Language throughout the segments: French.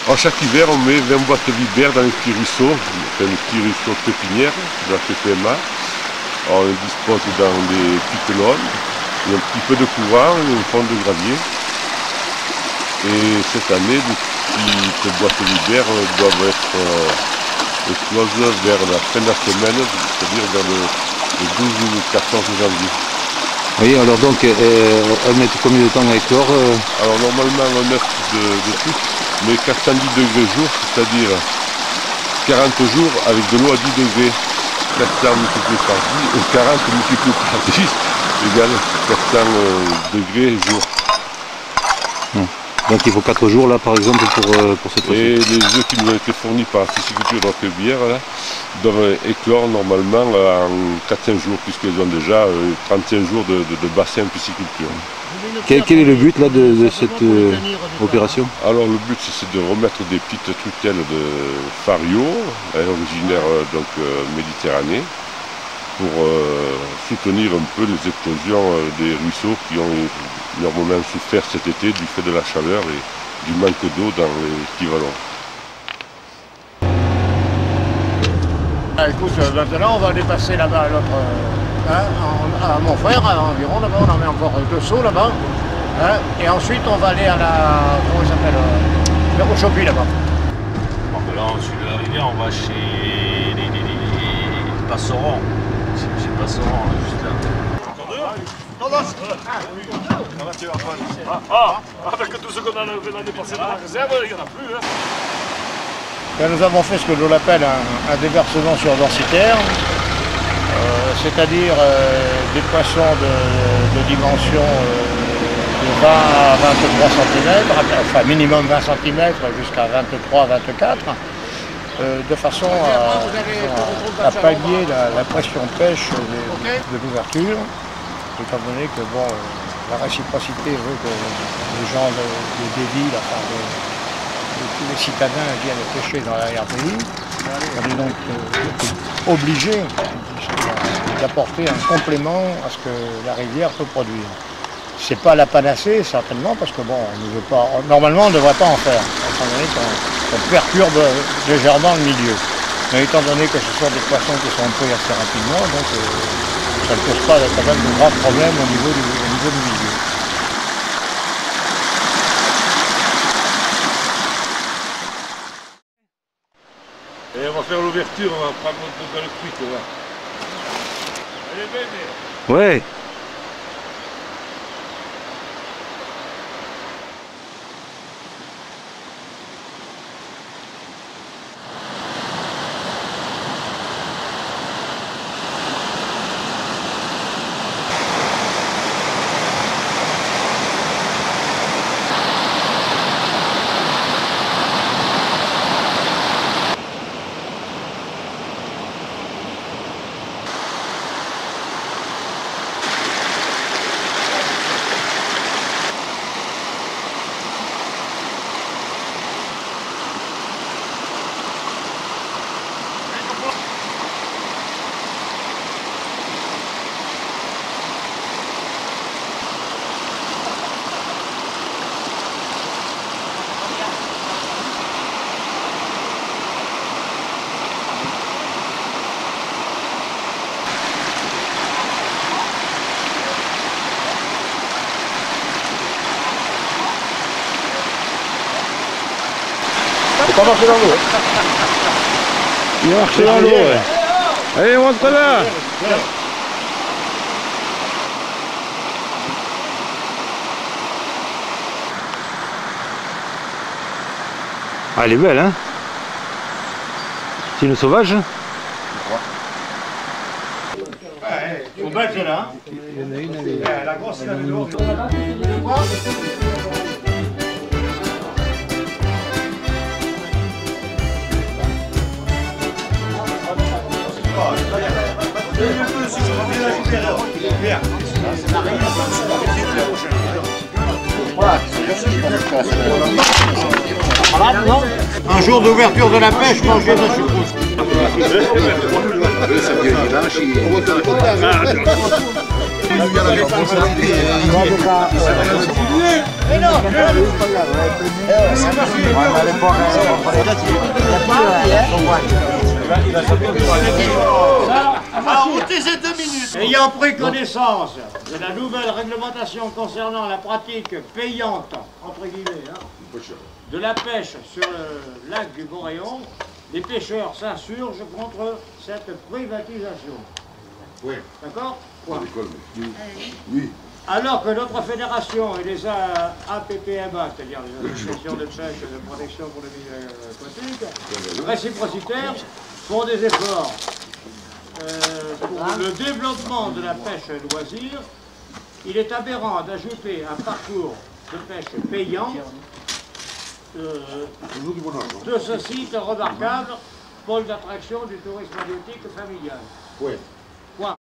Alors, chaque hiver, on met 20 boîtes vibères dans les petits ruisseaux, enfin, les petits ruisseaux pépinières de la PPMA. Alors, on les dispose dans des pyclones, il y a un petit peu de courant et un fond de gravier. Et cette année, les petites boîtes vibères doivent être écloses vers la fin de la semaine, c'est-à-dire vers le 12 ou le 14 janvier. Oui, alors donc, elles mettent combien de temps à éclore Alors normalement on œuf de tout, mais 410 degrés jour, c'est-à-dire 40 jours avec de l'eau à 10 degrés. 400 multiplié par 10, ou 40 multiplié par 10 égale 400 degrés jour. Donc il faut 4 jours là par exemple pour cette fois-ci. Et les œufs qui nous ont été fournis par la pisciculture d'Orquebière doivent éclore normalement en 4-5 jours, puisqu'ils ont déjà 35 jours de bassin pisciculture. Quel est le but là de cette opération? Alors le but c'est de remettre des petites truitelles de fario, originaire donc Méditerranée, pour soutenir un peu les éclosions des ruisseaux qui ont énormément souffert cet été du fait de la chaleur et du manque d'eau dans les petits vallons. Écoute, maintenant on va dépasser là-bas à l'autre, à mon frère, environ là-bas, on en met encore 2 seaux là-bas. Et ensuite on va aller à la, comment il s'appelle, au Chopi là-bas. Bon, là au sud de la rivière, on va chez les Passerons. Chez Passerons, juste là. Avec tout ce qu'on a l'année passée dans la réserve, il n'y en a plus. Hein. Là, nous avons fait ce que l'on appelle un déversement sur densitaire, c'est-à-dire des poissons de dimension de 20 à 23 cm, enfin minimum 20 cm jusqu'à 23-24, de façon à pallier la pression de pêche de l'ouverture, étant donné que bon, la réciprocité veut que les gens des villes, enfin, tous les citadins viennent pêcher dans l'arrière-pays. On est donc obligé d'apporter un complément à ce que la rivière peut produire. C'est pas la panacée certainement, parce que bon, on ne veut pas, normalement on ne devrait pas en faire, étant donné qu'on perturbe légèrement le milieu. Mais étant donné que ce sont des poissons qui sont pris assez rapidement, donc ça ne pose pas quand même de graves problèmes au niveau du milieu. Et on va faire l'ouverture, on va prendre dans le truc là. Allez, bébé. Ouais. Faut pas marcher dans l'eau. Il va marcher dans l'eau, ouais. Allez, montre là. Ah, elle est belle, hein. C'est une sauvage. Au bas, c'est là. Il y en a une, elle est... La grosse, elle est de l'autre. Un jour d'ouverture de la pêche, manger de la choucroute. Le samedi et dimanche, il... Ayant pris connaissance de la nouvelle réglementation concernant la pratique payante, entre guillemets, de la pêche sur le lac du Boréon, les pêcheurs s'insurgent contre cette privatisation. Oui. D'accord? Oui. Alors que notre fédération et les APPMA, c'est-à-dire les associations de pêche et de protection pour le milieu aquatique, réciprocitaires, font des efforts pour le développement de la pêche loisir, il est aberrant d'ajouter un parcours de pêche payant de ce site remarquable, pôle d'attraction du tourisme halieutique familial. Oui. Point.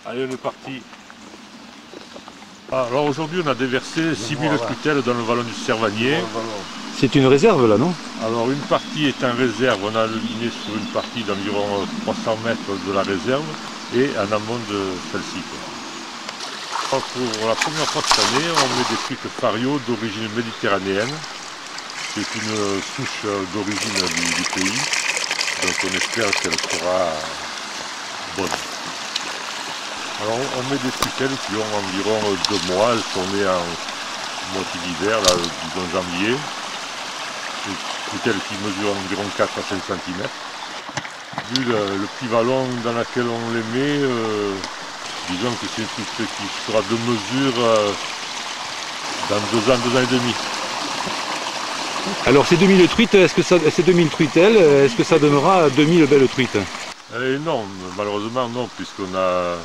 Allez, on est parti. Alors aujourd'hui, on a déversé 6000 truitelles dans le vallon du Cervagnier. C'est une réserve là, non? Alors une partie est en réserve, on a aligné sur une partie d'environ 300 mètres de la réserve et en amont de celle-ci. Pour la première fois cette année, on met des truites fario d'origine méditerranéenne. C'est une souche d'origine du pays, donc on espère qu'elle sera bonne. Alors on met des truitelles qui ont environ 2 mois, elles sont nées en moitié d'hiver, là, disons janvier. Des truitelles qui mesurent environ 4 à 5 cm. Vu le petit vallon dans lequel on les met, disons que c'est une truite qui sera de mesure dans 2 ans, 2 ans et demi. Alors ces 2000 truites, ces 2000 truitelles, est-ce que ça donnera 2000 belles truites? Non, malheureusement non, puisqu'on a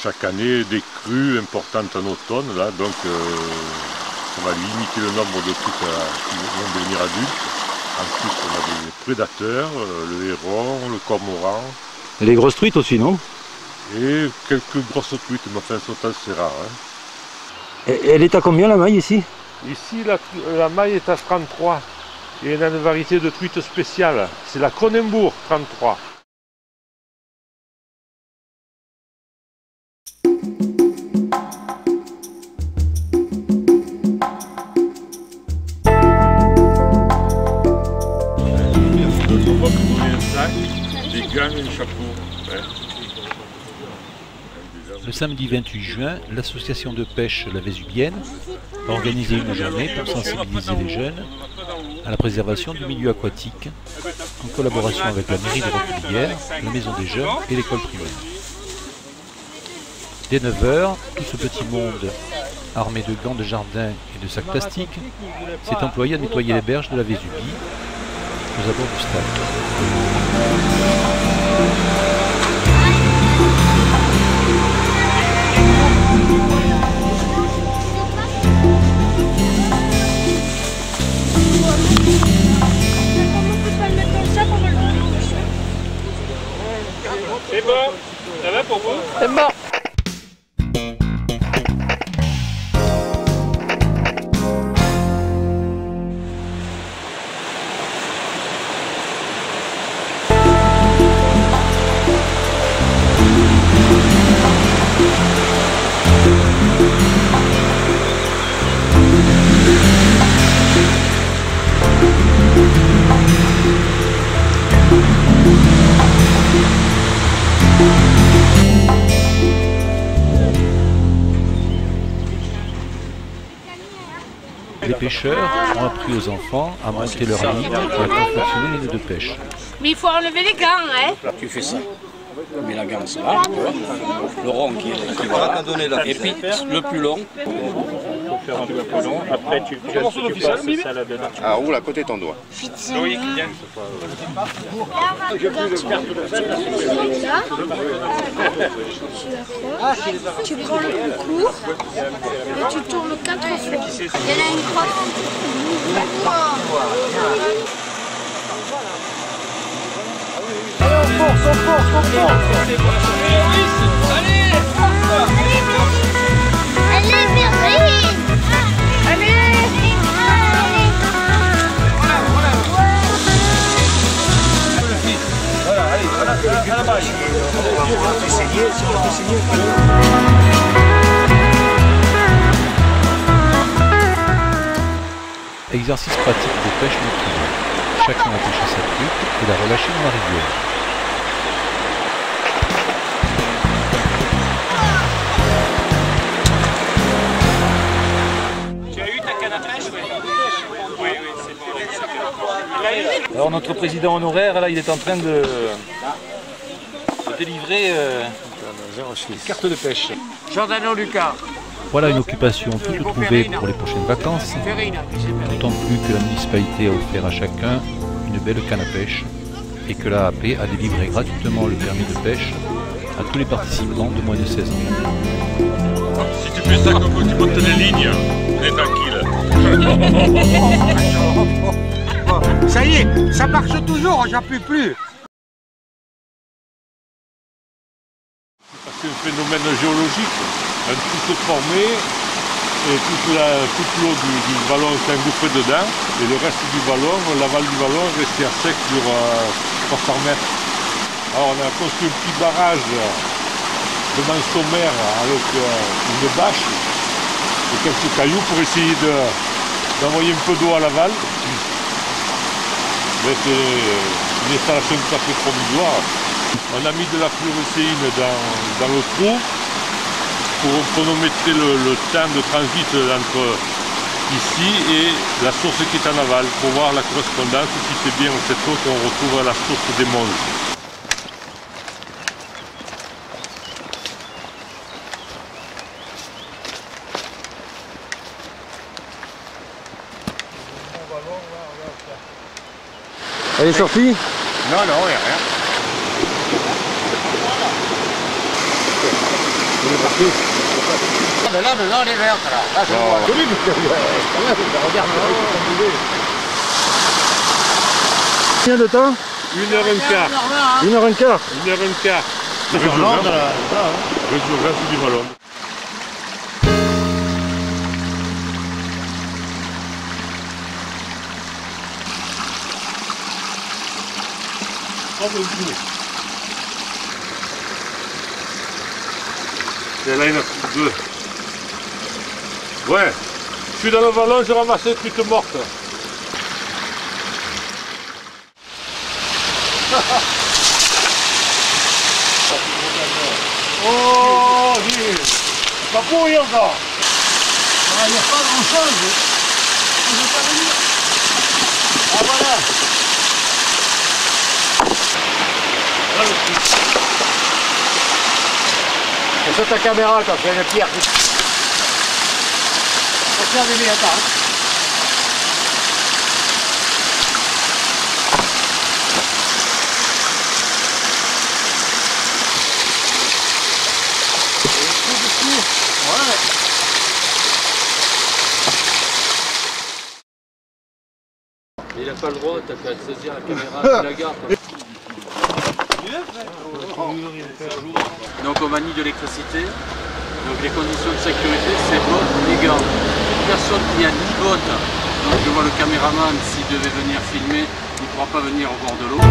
chaque année des crues importantes en automne, là, donc ça va limiter le nombre de truites qui vont devenir adultes. En plus, on a des prédateurs, le héron, le cormoran. Les grosses truites aussi, non? Et quelques grosses truites, mais enfin, elles sont assez rares. Et elle est à combien la maille ici? Ici, la maille est à 33. Et on a une variété de truites spéciales. C'est la Cronenbourg 33. On va vous donner un sac, des gants et un chapeau. Le samedi 28 juin, l'association de pêche La Vésubienne a organisé une journée pour sensibiliser les jeunes à la préservation du milieu aquatique en collaboration avec la mairie de Roquebillière, la maison des jeunes et l'école primaire. Dès 9 h, tout ce petit monde, armé de gants de jardin et de sacs plastiques, s'est employé à nettoyer les berges de la Vésubie aux abords du stade. C'est bon, ça va pour vous? C'est bon. Les pêcheurs ont appris aux enfants à monter leur ligne et à confectionner les nœuds de pêche. Mais il faut enlever les gants, hein? Tu fais ça. Tu mets la ganse là, le rond qui va là, et puis le plus long, faut faire un peu plus long. Après, tu passes ça là-dedans. Ah, roule à côté de ton doigt. Oui, bien. Tu prends le concours et tu tournes 4 fois. Il y en a une croix. Allez, Mérine! Exercice pratique de pêche nocturne. Chacun a pêché sa truite et l'a relâchée dans la rivière. Tu as eu ta canne à pêche, oui, c'est Alors notre président honoraire, là, il est en train de délivrer une carte de pêche. Giordano Lucas. Voilà une occupation toute trouvée pour les prochaines vacances, d'autant plus que la municipalité a offert à chacun une belle canne à pêche et que l'AAP a délivré gratuitement le permis de pêche à tous les participants de moins de 16 ans. Si tu fais ça quand tu montes les lignes, t'es tranquille. Ça y est, ça marche toujours, j'en peux plus. C'est un phénomène géologique, un trou se formé et toute l'eau du ballon s'est engouffrée dedans et le reste du ballon, l'aval du ballon est resté à sec sur 300 mètres. Alors on a construit un petit barrage devant le sommaire avec une bâche et quelques cailloux pour essayer d'envoyer un peu d'eau à l'aval. Mais c'est une installation tout à fait provisoire. On a mis de la fluorescéine dans le trou pour chronométrer le temps de transit entre ici et la source qui est en aval pour voir la correspondance si c'est bien cette eau qu'on retrouve à la source des Monges. Elle est sortie? Non, non, il n'y a rien. Mais là, maintenant, elle est verte, là. Là, je vois. Regarde, Combien de temps? 1h15. 1h15. 1h15. Résurgence du ballon. Et là, il y en a plus deux. Ouais, je suis dans le ballon, je ramasse une truite morte. oh, c'est pas pourri encore. Il n'y a pas grand-chose. Je veux pas venir. Ah, voilà. C'est sur ta caméra quand tu as une pierre. Regarde les attends. Il n'a pas le droit, t'as qu'à saisir la caméra, tu la gardes. Donc on manie de l'électricité, donc les conditions de sécurité c'est bottes et gants. Une personne qui a 10 bottes, donc je vois le caméraman s'il devait venir filmer, il ne pourra pas venir au bord de l'eau.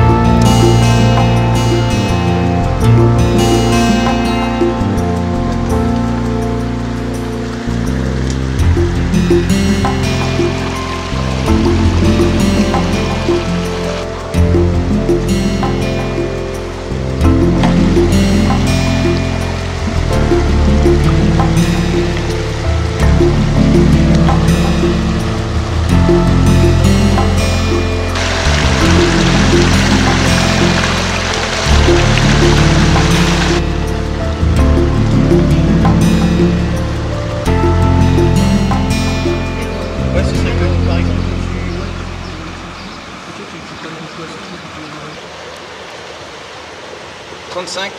55.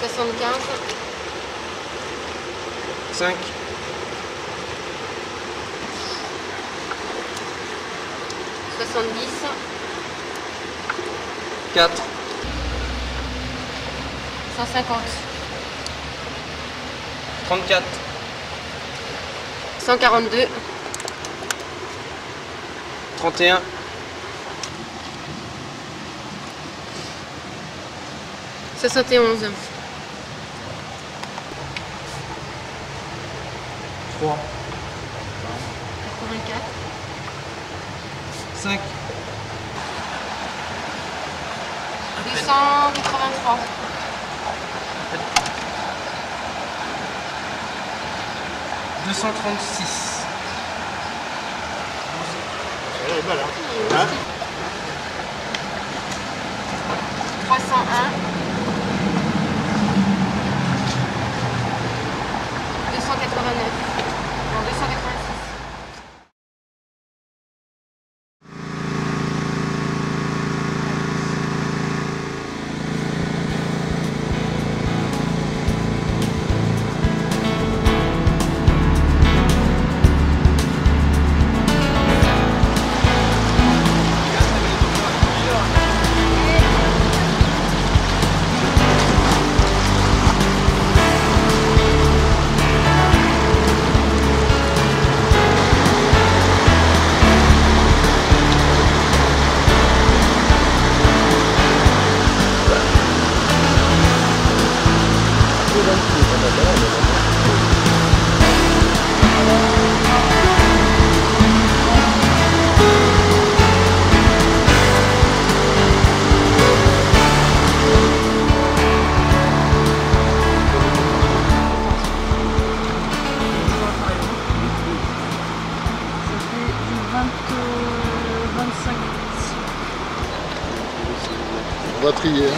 75. 5. 70. 4. 150. 34. 142. 31. 71. 3. 84. 5. 283. 236. Elle est belle, hein? 301. 289. Non, 286. On va trier. Hein.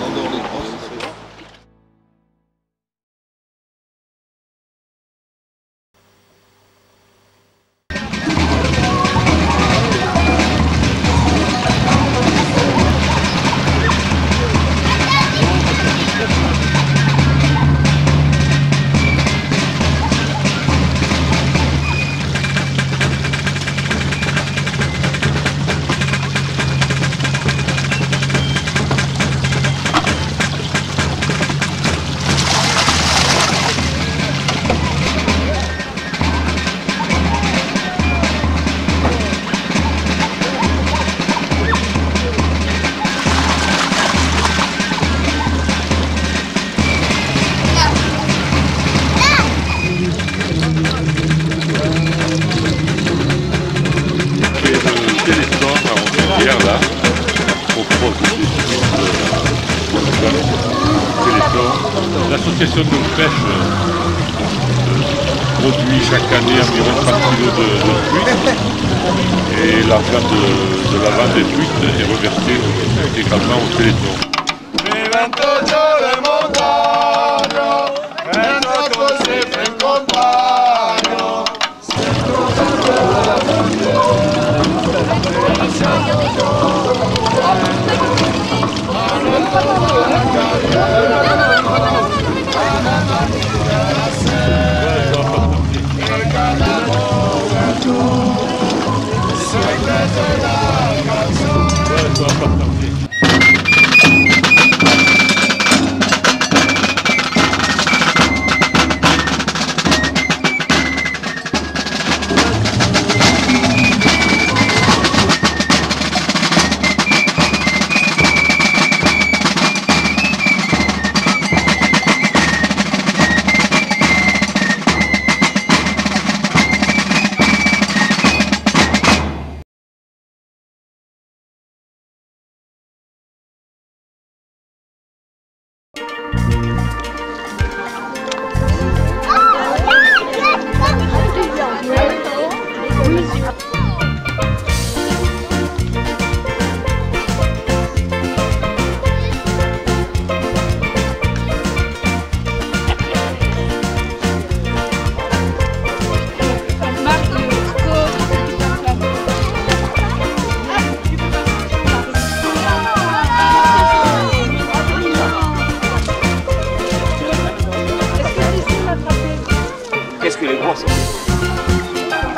On dort les grosses. Là, propose des l'association de pêche produit chaque année environ 30 kg de truites et l'argent de la vente des truites est reversé également au Téléthon. les grosses.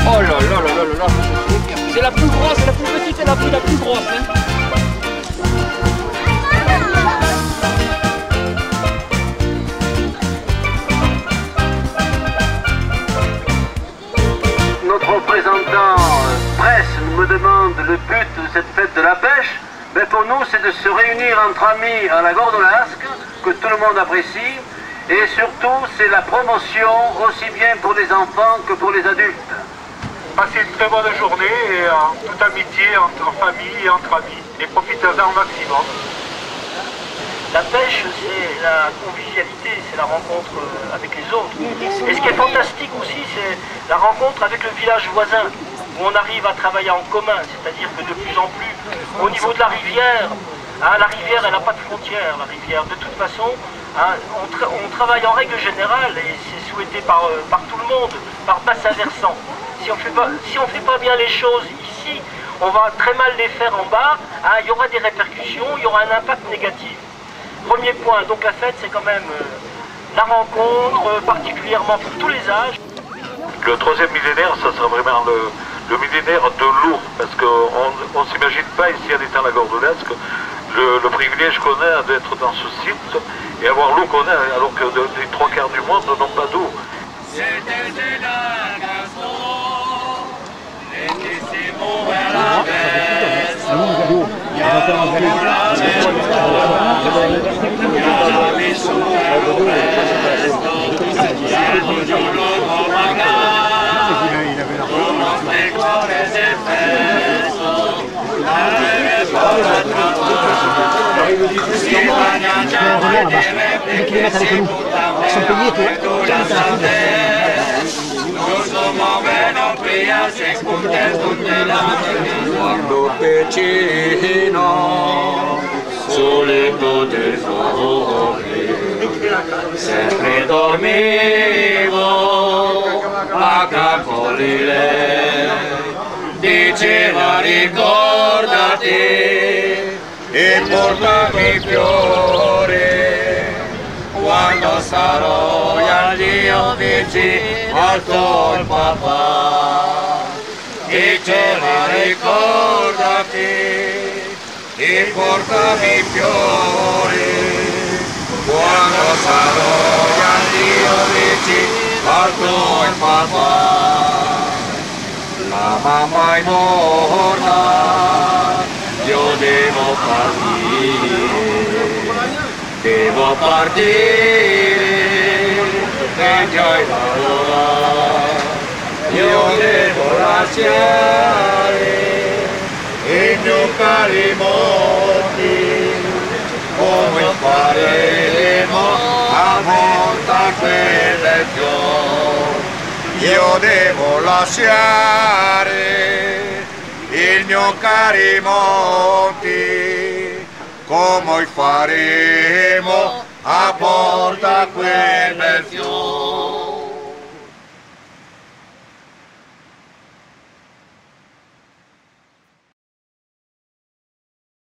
Oh là là là là là là. C'est la plus grosse, la plus petite et la plus grosse. Hein. Notre représentant presse me demande le but de cette fête de la pêche. Mais pour nous, c'est de se réunir entre amis à la Gordolasque, que tout le monde apprécie. Et surtout, c'est la promotion aussi bien pour les enfants que pour les adultes. Passez une très bonne journée et en toute amitié, entre famille et entre amis. Et profitez-en au maximum. La pêche, c'est la convivialité, c'est la rencontre avec les autres. Et ce qui est fantastique aussi, c'est la rencontre avec le village voisin, où on arrive à travailler en commun, c'est-à-dire que de plus en plus, au niveau de la rivière, la rivière, elle n'a pas de frontières, la rivière. De toute façon, on travaille en règle générale, et c'est souhaité par tout le monde, par bassin versant. Si on fait pas bien les choses ici, on va très mal les faire en bas, il y aura des répercussions, il y aura un impact négatif. Premier point, donc la fête, c'est quand même la rencontre, particulièrement pour tous les âges. Le troisième millénaire, ça sera vraiment le millénaire de l'eau, parce qu'on ne s'imagine pas ici en étant à la Gordolasque le privilège qu'on a d'être dans ce site et avoir l'eau qu'on a, alors que les trois quarts du monde n'ont pas d'eau. Quando piccino sulle pote fuori sempre dormivo a capolile diceva ricordati e portami fiori quando sarò io vicino al tuo papà. Diceva ricordati e portami fiori quando sarò io vicino al tuo papà. La mamma è morta, io devo partire e già io devo lasciare i miei cari monti, come faremo a montare quelle fiori. Io devo lasciare i miei cari monti, come faremo a portare quel bel fiore.